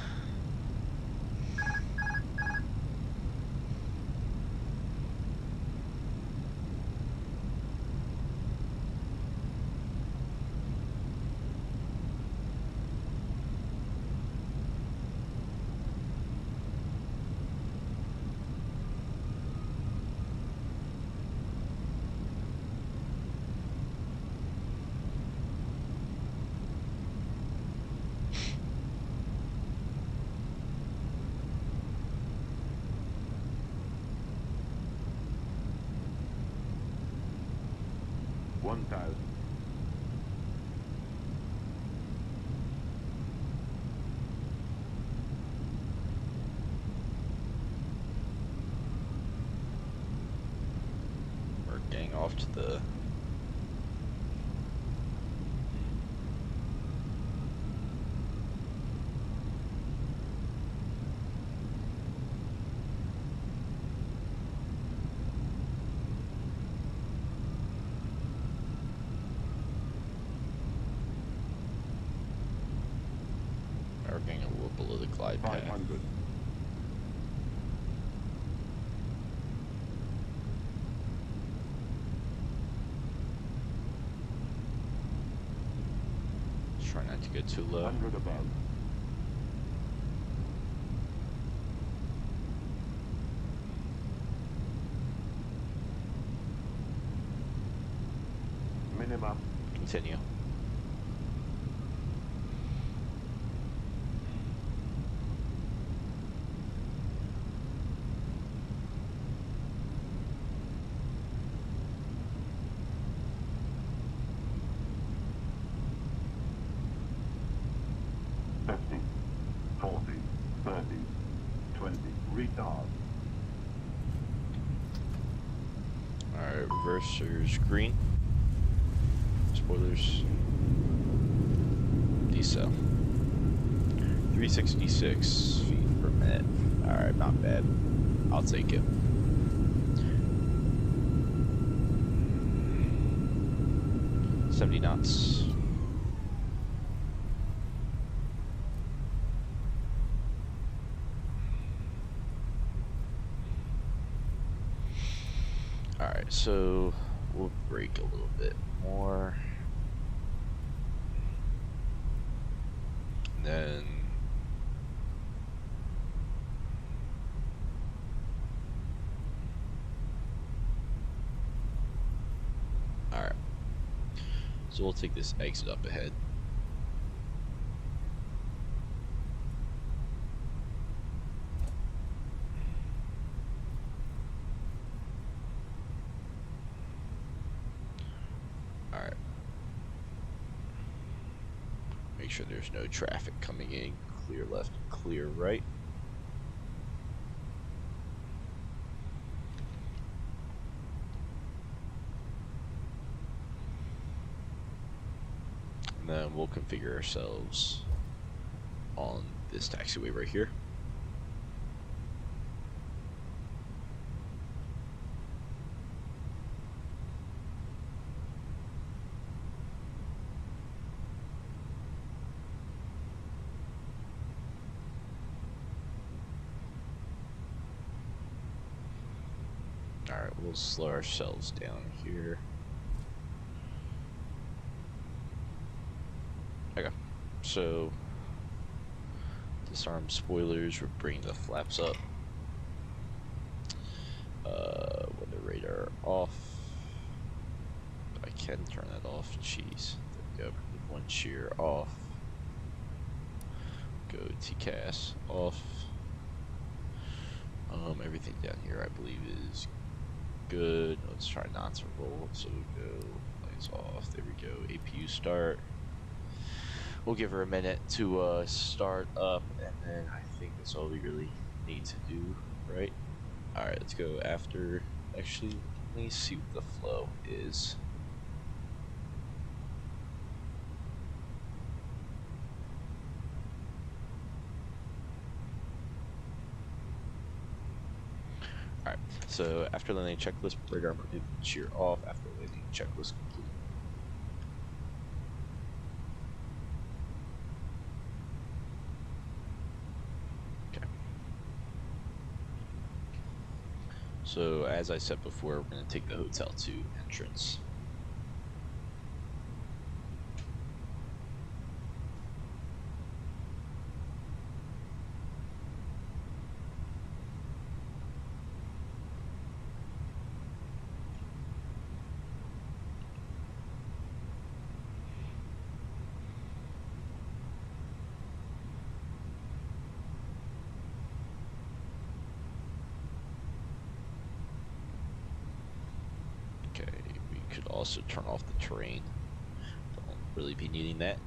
We're getting off to the we're getting a little below the glide path. 500. Try not to get too low. 100 above. Minimum. Continue. first. There's green. Spoilers. Decel. 366 feet per minute. Alright, not bad. I'll take it. $70 knots. Alright, so we'll brake a little bit more. And then alright. So we'll take this exit up ahead. Alright. Make sure there's no traffic coming in. Clear left, clear right. And then we'll configure ourselves on this taxiway right here. Alright, we'll slow ourselves down here. Okay, so disarm spoilers, we're bringing the flaps up. Weather radar off. I can turn that off. Jeez, there we go. Wind shear off. Go TCAS off. Everything down here I believe is good. Let's try not to roll. So we go lights off. There we go. APU start. We'll give her a minute to start up, and then I think that's all we really need to do, right? All right, let's go after. Actually, let me see what the flow is. Alright, so after landing checklist, radar movement shear off. After landing checklist complete. Okay. So as I said before, we're going to take the Hotel 2 entrance. Okay, we could also turn off the terrain. Don't really be needing that.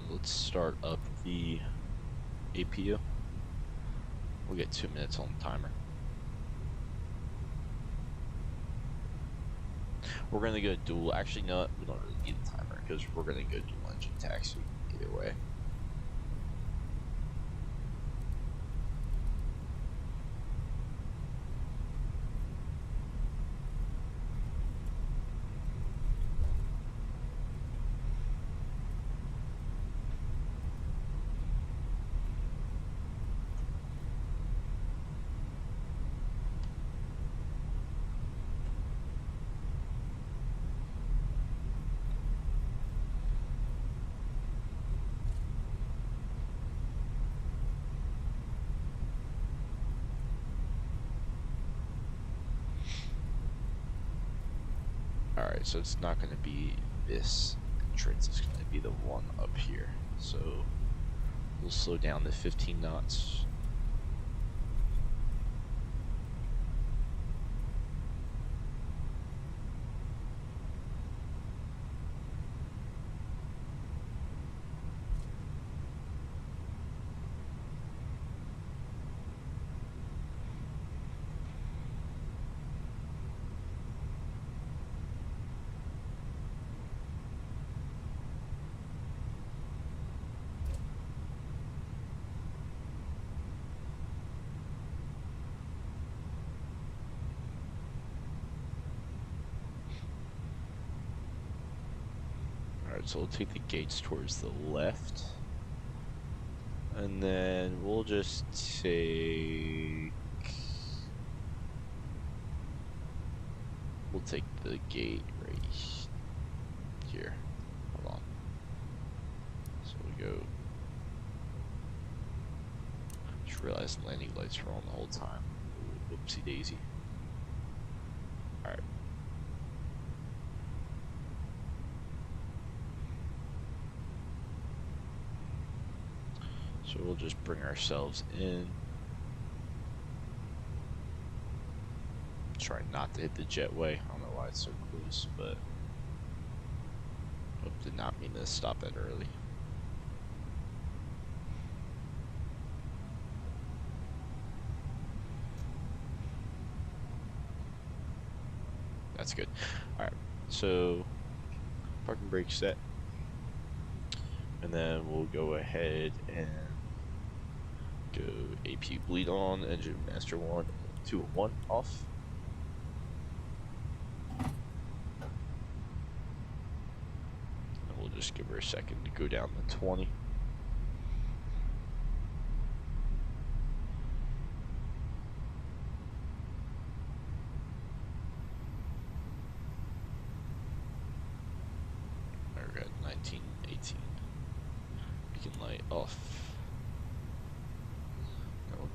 Let's start up the APU. We'll get 2 minutes on the timer. We're gonna go dual. Actually, no, we don't really need a timer because we're gonna go dual engine taxi either way. Alright, so it's not going to be this entrance, it's going to be the one up here. So we'll slow down to 15 knots. Alright, so we'll take the gates towards the left. And then we'll just take... We'll take the gate right here. Hold on. So we go... Just realized the landing lights were on the whole time. Whoopsie daisy. Alright. So we'll just bring ourselves in. Try not to hit the jetway. I don't know why it's so close, but hope did not mean to stop that early. That's good. Alright, so parking brake set. And then we'll go ahead and go AP bleed on, engine master 1, 2 and 1 off. And we'll just give her a second to go down to 20. We're at 19, 18. Beacon light off.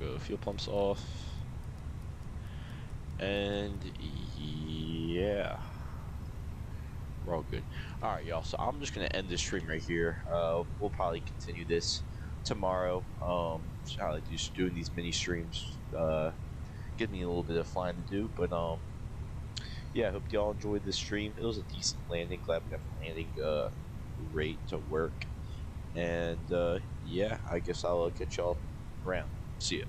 Go fuel pumps off, and yeah, we're all good. All right, y'all, so I'm just gonna end this stream right here. We'll probably continue this tomorrow. I like just doing these mini streams, give me a little bit of flying to do, but yeah, I hope y'all enjoyed this stream. It was a decent landing. Glad we got the landing rate to work, and yeah, I guess I'll catch y'all around. See ya.